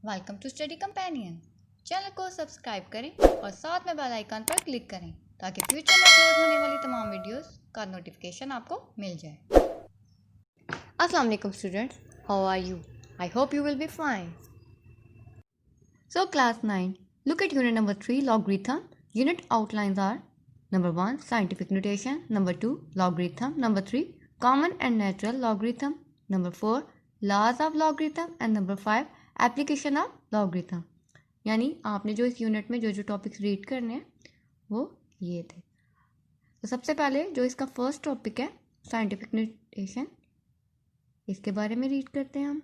Welcome to Study Companion. Channel को subscribe करें और साथ में बेल आइकन पर क्लिक करें ताकि फ्यूचर में अपलोड होने वाली तमाम वीडियोस का नोटिफिकेशन आपको मिल जाए। अस्सलाम वालेकुम students, how are you? I hope you will be fine. So class 9, look at unit number 3, logarithm. Unit outlines are: number 1, scientific notation; number 2, logarithm; number 3, common and natural logarithm; number 4, laws of logarithm; and number 5, application of logarithm. यानी आपने जो इस unit में जो जो topics read करने हैं वो ये थे। तो सबसे पहले जो इसका फर्स्ट टॉपिक है साइंटिफिक नोटेशन, इसके बारे में रीड करते हैं हम।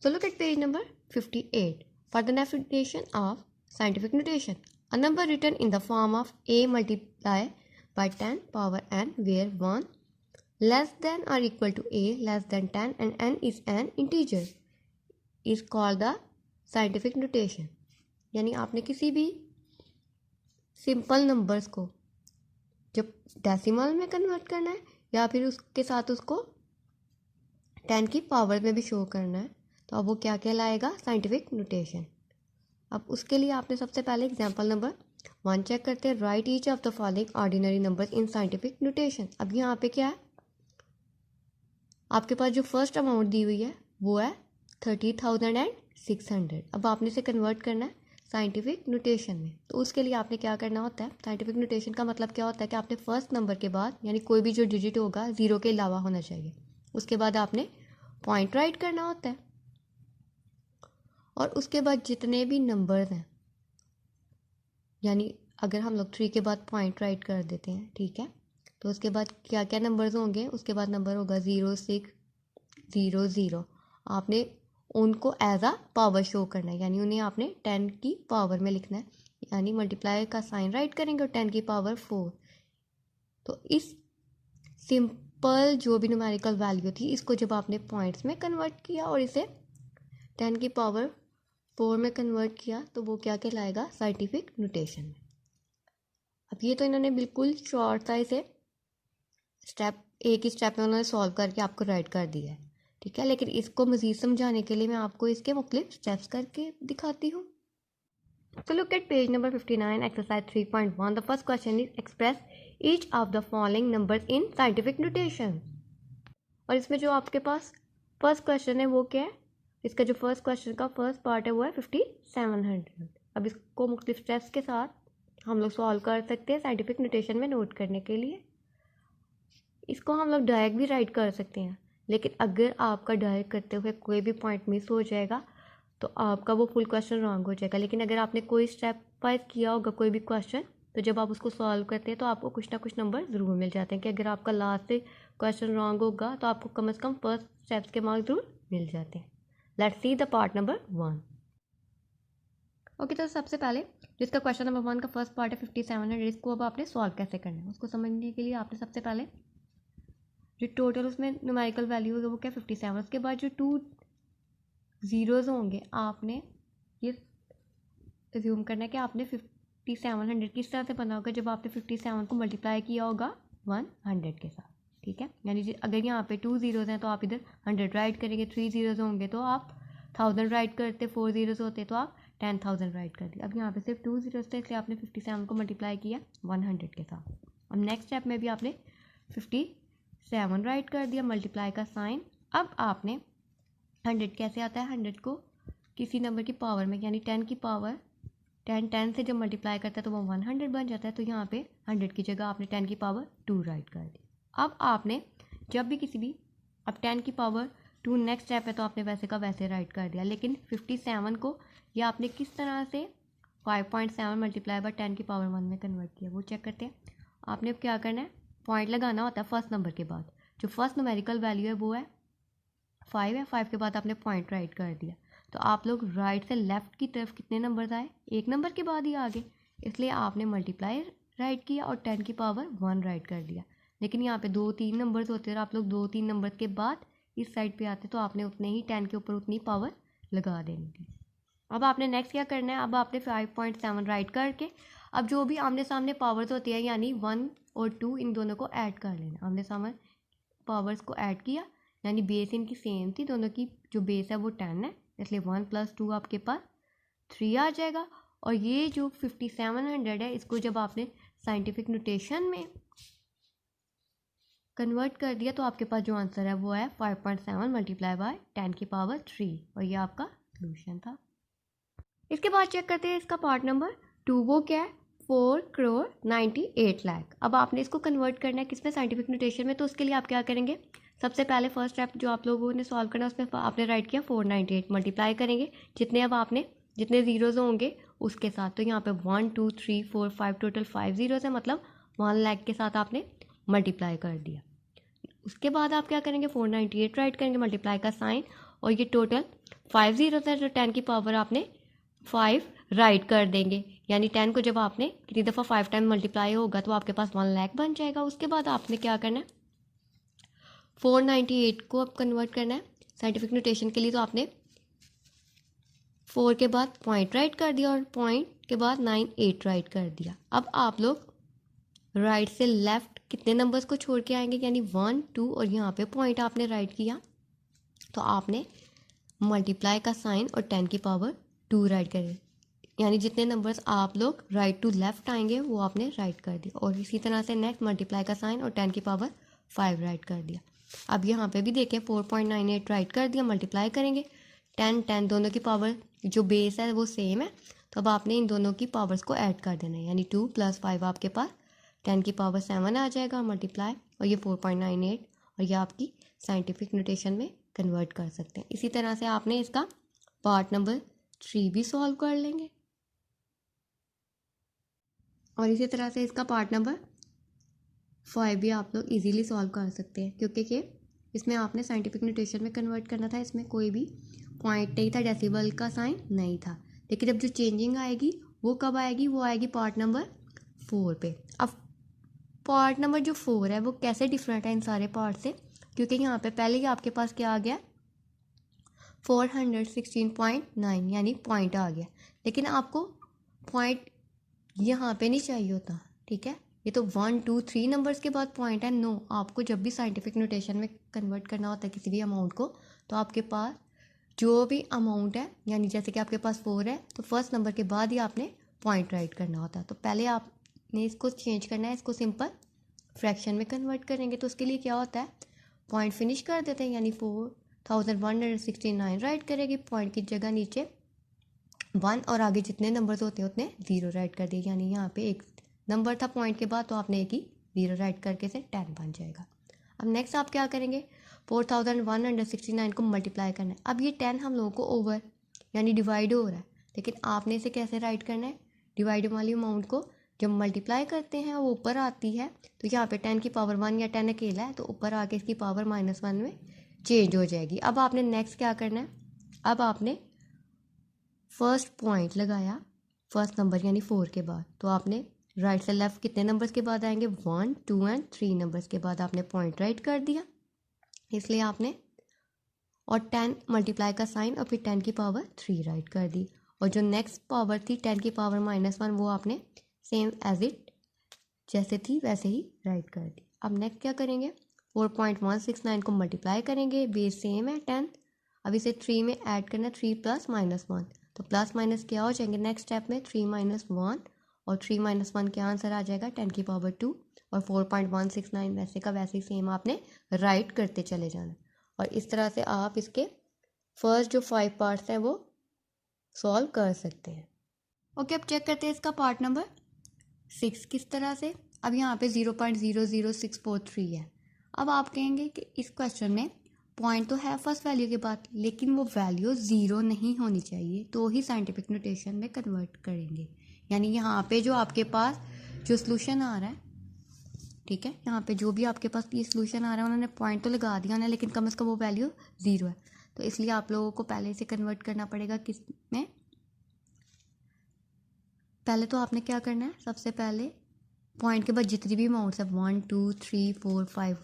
So look at page number 58. For the definition of scientific notation, a number written in the form of a multiplied by 10 power n, where 1 less than or equal to a less than 10 and n is an integer, is called the scientific notation. यानी आपने किसी भी simple numbers को जब decimal में convert करना है या फिर उसके साथ उसको 10 की पावर में भी शो करना है तो अब वो क्या कहलाएगा? Scientific notation. अब उसके लिए आपने सबसे पहले एग्जांपल नंबर 1 चेक करते हैं। Right each of the following ordinary numbers in scientific notation. अब यहाँ पे क्या है, आपके पास जो फर्स्ट अमाउंट दी हुई है वो है 30,600। अब आपने इसे कन्वर्ट करना है साइंटिफिक नोटेशन में। तो उसके लिए आपने क्या करना होता है, साइंटिफिक नोटेशन का मतलब क्या होता है कि आपने फर्स्ट नंबर के बाद यानी कोई भी जो डिजिट होगा ज़ीरो के अलावा होना चाहिए, उसके बाद आपने पॉइंट राइट करना होता है और उसके बाद जितने भी नंबर्स हैं, यानी अगर हम लोग 3 के बाद पॉइंट राइट कर देते हैं, ठीक है, तो उसके बाद क्या क्या नंबर्स होंगे? उसके बाद नंबर होगा 0, 6, 0, 0। आपने उनको एज आ पावर शो करना है, यानी उन्हें आपने 10 की पावर में लिखना है, यानी मल्टीप्लाई का साइन राइट करेंगे और 10 की पावर 4। तो इस सिंपल जो भी न्यूमेरिकल वैल्यू थी इसको जब आपने पॉइंट्स में कन्वर्ट किया और इसे 10 की पावर 4 में कन्वर्ट किया तो वो क्या कहलाएगा? साइंटिफिक नोटेशन में। अब ये तो इन्होंने बिल्कुल शॉर्ट सा इसे स्टेप एक ही स्टेप में उन्होंने सॉल्व करके आपको राइट कर दिया है, ठीक है, लेकिन इसको मज़ीद समझाने के लिए मैं आपको इसके मुख्तलिफ स्टेप्स करके दिखाती हूँ। तो look at page number 59, exercise 3.1। The first question is express each of the following numbers in scientific notation. और इसमें जो आपके पास फर्स्ट क्वेश्चन है वो क्या है? इसका जो फर्स्ट क्वेश्चन का फर्स्ट पार्ट है वो है 5700। अब इसको मुख्तलिफ स्टेप्स के साथ हम लोग सॉल्व कर सकते हैं साइंटिफिक नोटेशन में नोट करने के लिए। इसको हम लोग डायरेक्ट भी राइट कर सकते हैं, लेकिन अगर आपका डायरेक्ट करते हुए कोई भी पॉइंट मिस हो जाएगा तो आपका वो फुल क्वेश्चन रॉन्ग हो जाएगा। लेकिन अगर आपने कोई स्टेप वाइज किया होगा कोई भी क्वेश्चन, तो जब आप उसको सॉल्व करते हैं तो आपको कुछ ना कुछ नंबर ज़रूर मिल जाते हैं कि अगर आपका लास्ट से क्वेश्चन रॉन्ग होगा तो आपको कम से कम फर्स्ट स्टेप्स के मार्क्स ज़रूर मिल जाते हैं। Let's see the part number 1। Okay, तो सबसे पहले जिसका क्वेश्चन नंबर 1 का फर्स्ट पार्ट है 5700, इसको अब आपने सॉल्व कैसे करना है उसको समझने के लिए आपने सबसे पहले जो टोटल उसमें न्यूमेरिकल वैल्यू होगा वो क्या 57, उसके बाद जो 2 ज़ीरोज़ होंगे आपने ये अज्यूम करना है कि आपने 5700 किस तरह से बना होगा जब आपने 57 को मल्टीप्लाई किया होगा 100 के साथ, ठीक है। यानी अगर यहाँ पे 2 ज़ीरोज़ हैं तो आप इधर 100 राइट करेंगे, 3 ज़ीरोज़ होंगे तो आप 1000 राइट करते, 4 ज़ीरोज़ होते तो आप 10,000 राइट कर दिए। अब यहाँ पे सिर्फ 2 ज़ीरोज़ थे इसलिए आपने 57 को मल्टीप्लाई किया 100 के साथ। अब नेक्स्ट स्टेप में भी आपने 57 राइट कर दिया, मल्टीप्लाई का साइन। अब आपने 100 कैसे आता है, 100 को किसी नंबर की पावर में, यानी 10 की पावर 10 से जब मल्टीप्लाई करता है तो वो 100 बन जाता है। तो यहाँ पे 100 की जगह आपने 10 की पावर 2 राइट कर दी। अब आपने जब भी किसी भी, अब 10 की पावर 2 नेक्स्ट स्टेप है तो आपने वैसे का वैसे राइट कर दिया, लेकिन 57 को ये आपने किस तरह से 5.7 मल्टीप्लाई बाय 10 की पावर 1 में कन्वर्ट किया वो चेक करते हैं। आपने अब क्या करना है, पॉइंट लगाना होता है फर्स्ट नंबर के बाद। जो फर्स्ट न्यूमेरिकल वैल्यू है वो है 5 है, 5 के बाद आपने पॉइंट राइट कर दिया। तो आप लोग राइट से लेफ्ट की तरफ कितने नंबर्स आए? एक नंबर के बाद ही आगे, इसलिए आपने मल्टीप्लाई राइट किया और 10 की पावर 1 राइट कर दिया। लेकिन यहाँ पे 2-3 नंबर्स होते हैं और आप लोग 2-3 नंबर के बाद इस साइड पे आते तो आपने उतने ही 10 के ऊपर उतनी पावर लगा देनी थी। अब आपने नेक्स्ट क्या करना है, अब आपने 5.7 राइट करके अब जो भी आमने सामने पावर्स होती है यानी 1 और 2 इन दोनों को ऐड कर लेना। आमने सामने पावर्स को ऐड किया यानी बेस इनकी सेम थी, दोनों की जो बेस है वो 10 है, इसलिए 1 + 2 आपके पास 3 आ जाएगा। और ये जो 5700 है इसको जब आपने साइंटिफिक नोटेशन में कन्वर्ट कर दिया तो आपके पास जो आंसर है वो है 5.7 × 10⁻³ और ये आपका सोल्यूशन था। इसके बाद चेक करते हैं इसका पार्ट नंबर 2, वो क्या है 4,98,00,000। अब आपने इसको कन्वर्ट करना है किसमें, साइंटिफिक नोटेशन में। तो उसके लिए आप क्या करेंगे, सबसे पहले फर्स्ट स्टेप जो आप लोगों ने सॉल्व करना है उसमें आपने राइट किया 498, मल्टीप्लाई करेंगे जितने अब आपने जितने ज़ीरोज़ होंगे उसके साथ। तो यहाँ पे 1 2 3 4 5 टोटल 5 ज़ीरोज़ है, मतलब 1 लाख के साथ आपने मल्टीप्लाई कर दिया। उसके बाद आप क्या करेंगे 498 राइट करेंगे, मल्टीप्लाई का साइन, और ये टोटल 5 ज़ीरोज़ है तो 10 की पावर आपने 5 राइट कर देंगे। यानी 10 को जब आपने कितनी दफ़ा 5 टाइम मल्टीप्लाई होगा तो आपके पास 1 लाख बन जाएगा। उसके बाद आपने क्या करना है 498 को अब कन्वर्ट करना है साइंटिफिक नोटेशन के लिए। तो आपने 4 के बाद पॉइंट राइट कर दिया और पॉइंट के बाद 98 राइट कर दिया। अब आप लोग राइट से लेफ्ट कितने नंबर्स को छोड़ के आएंगे, यानी 1 2 और यहाँ पे पॉइंट आपने राइट किया तो आपने मल्टीप्लाई का साइन और 10 की पावर 2 राइट करें। यानी जितने नंबर्स आप लोग राइट टू लेफ्ट आएंगे वो आपने राइट कर दिया। और इसी तरह से नेक्स्ट मल्टीप्लाई का साइन और 10 की पावर 5 राइट कर दिया। अब यहाँ पे भी देखें 4.98 राइट कर दिया, मल्टीप्लाई करेंगे 10 10 दोनों की पावर जो बेस है वो सेम है। तो अब आपने इन दोनों की पावर्स को ऐड कर देना है, यानी 2 + 5 आपके पास 10 की पावर 7 आ जाएगा, मल्टीप्लाई और ये 4.98 और ये आपकी साइंटिफिक नोटेशन में कन्वर्ट कर सकते हैं। इसी तरह से आपने इसका पार्ट नंबर 3 भी सॉल्व कर लेंगे और इसी तरह से इसका पार्ट नंबर 5 भी आप लोग इजीली सॉल्व कर सकते हैं, क्योंकि कि इसमें आपने साइंटिफिक नोटेशन में कन्वर्ट करना था। इसमें कोई भी पॉइंट नहीं था, डेसिबल का साइन नहीं था। लेकिन अब जो चेंजिंग आएगी वो कब आएगी, वो आएगी पार्ट नंबर 4 पे। अब पार्ट नंबर जो 4 है वो कैसे डिफरेंट है इन सारे पार्ट से, क्योंकि यहाँ पे पहले ही आपके पास क्या आ गया 416.9 यानी पॉइंट आ गया। लेकिन आपको पॉइंट यहाँ पे नहीं चाहिए होता, ठीक है। ये तो 1 2 3 नंबर्स के बाद पॉइंट है। नो, आपको जब भी साइंटिफिक नोटेशन में कन्वर्ट करना होता है किसी भी अमाउंट को, तो आपके पास जो भी अमाउंट है, यानी जैसे कि आपके पास 4 है तो फर्स्ट नंबर के बाद ही आपने पॉइंट राइट करना होता है। तो पहले आपने इसको चेंज करना है, इसको सिंपल फ्रैक्शन में कन्वर्ट करेंगे। तो उसके लिए क्या होता है पॉइंट फिनिश कर देते हैं, यानी 4169 राइट करेगी, पॉइंट की जगह नीचे 1 और आगे जितने नंबर्स होते हैं उतने 0 राइट कर दिए। यानी यहाँ पे एक नंबर था पॉइंट के बाद तो आपने एक ही 0 राइट करके से 10 बन जाएगा। अब नेक्स्ट आप क्या करेंगे 4169 को मल्टीप्लाई करना है। अब ये 10 हम लोगों को ओवर यानी डिवाइड हो रहा है, लेकिन आपने इसे कैसे राइट करना है, डिवाइड वाली अमाउंट को जब मल्टीप्लाई करते हैं वो ऊपर आती है। तो यहाँ पे 10 की पावर 1 या 10 अकेला है तो ऊपर आके इसकी पावर -1 में चेंज हो जाएगी। अब आपने नेक्स्ट क्या करना है, अब आपने फर्स्ट पॉइंट लगाया फर्स्ट नंबर यानी 4 के बाद, तो आपने राइट से लेफ्ट कितने नंबर्स के बाद आएंगे 1 2 एंड 3 नंबर्स के बाद आपने पॉइंट राइट कर दिया। इसलिए आपने और 10 मल्टीप्लाई का साइन और फिर 10 की पावर 3 राइट कर दी। और जो नेक्स्ट पावर थी 10 की पावर -1 वो आपने सेम एज इट जैसे थी वैसे ही राइट कर दी। अब नेक्स्ट क्या करेंगे 4.169 को मल्टीप्लाई करेंगे, बेस सेम है 10। अब इसे 3 में ऐड करना 3 + -1 तो प्लस माइनस क्या हो जाएंगे नेक्स्ट स्टेप में 3 - 1 और 3 - 1 क्या आंसर आ जाएगा 10 की पावर 2 और 4.169 वैसे का वैसे ही सेम आपने राइट करते चले जाना। और इस तरह से आप इसके फर्स्ट जो 5 पार्ट्स हैं वो सॉल्व कर सकते हैं। ओके, अब चेक करते हैं इसका पार्ट नंबर 6 किस तरह से। अब यहाँ पे 0.00643 है। अब आप कहेंगे कि इस क्वेश्चन में पॉइंट तो है फर्स्ट वैल्यू के बाद, लेकिन वो वैल्यू 0 नहीं होनी चाहिए तो ही साइंटिफिक नोटेशन में कन्वर्ट करेंगे। यानी यहाँ पे जो आपके पास जो सोल्यूशन आ रहा है, ठीक है, यहाँ पे जो भी आपके पास ये सोल्यूशन आ रहा है उन्होंने पॉइंट तो लगा दिया ना, लेकिन कम से कम वो वैल्यू 0 है। तो इसलिए आप लोगों को पहले से कन्वर्ट करना पड़ेगा किस में। पहले तो आपने क्या करना है, सबसे पहले पॉइंट के बाद जितनी भी अमाउंट्स है 1 2 3 4 5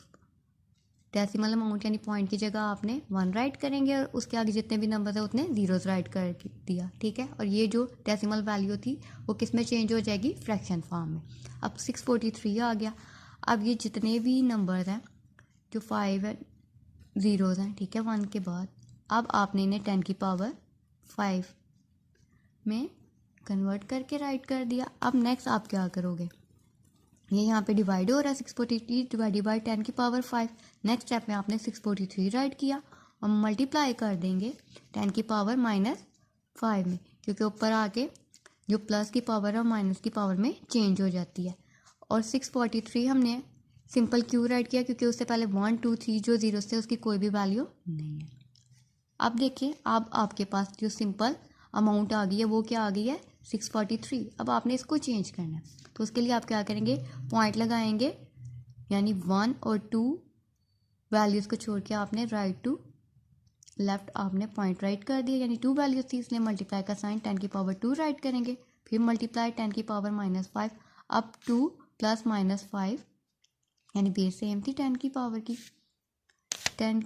डेसिमल अमाउंट यानी पॉइंट की जगह आपने 1 राइट करेंगे और उसके आगे जितने भी नंबर है उतने ज़ीरोज़ राइट कर दिया, ठीक है। और ये जो डेसिमल वैल्यू थी वो किस में चेंज हो जाएगी फ्रैक्शन फॉर्म में। अब 643 आ गया। अब ये जितने भी नंबर हैं जो 5 ज़ीरोज़ हैं, ठीक है, 1 के बाद, अब आपने इन्हें 10 की पावर 5 में कन्वर्ट करके राइट कर दिया। अब नेक्स्ट आप क्या करोगे, ये यहाँ पे डिवाइड हो रहा है 643 डिवाइडेड बाई 10 की पावर 5। नेक्स्ट स्टेप में आपने 643 राइट किया और मल्टीप्लाई कर देंगे 10 की पावर -5 में, क्योंकि ऊपर आके जो प्लस की पावर और माइनस की पावर में चेंज हो जाती है। और 643 हमने सिंपल क्यों राइट किया, क्योंकि उससे पहले 1 2 3 जो जीरोस थे उसकी कोई भी वैल्यू नहीं है। अब देखिए, अब आपके पास जो सिंपल अमाउंट आ गई है वो क्या आ गई है 643। अब आपने इसको चेंज करना है, तो उसके लिए आप क्या करेंगे, पॉइंट लगाएंगे, यानी 1 और 2 वैल्यूज़ को छोड़ के आपने राइट टू लेफ्ट आपने पॉइंट राइट कर दिया, यानी 2 वैल्यूज थी इसलिए मल्टीप्लाई का साइन 10 की पावर 2 राइट करेंगे, फिर मल्टीप्लाई 10 की पावर -5। अब 2 + -5 यानी बेस सेम थी 10 की पावर की, 10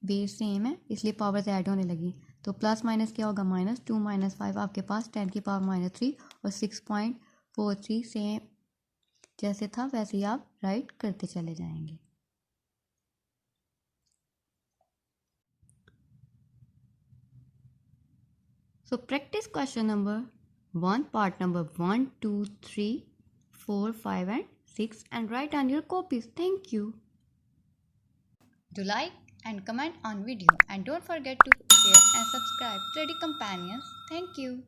बेस सेम है इसलिए पावर्स ऐड होने लगी, तो प्लस माइनस क्या होगा -2 -5 आपके पास 10 की पावर -3 और 6.43 सेम जैसे था वैसे ही आप राइट करते चले जाएंगे। So practice question number 1, part number 1, 2, 3, 4, 5 and 6 and write on your copies. Thank you. Do like and comment on video and don't forget to share and subscribe Study Companions. Thank you.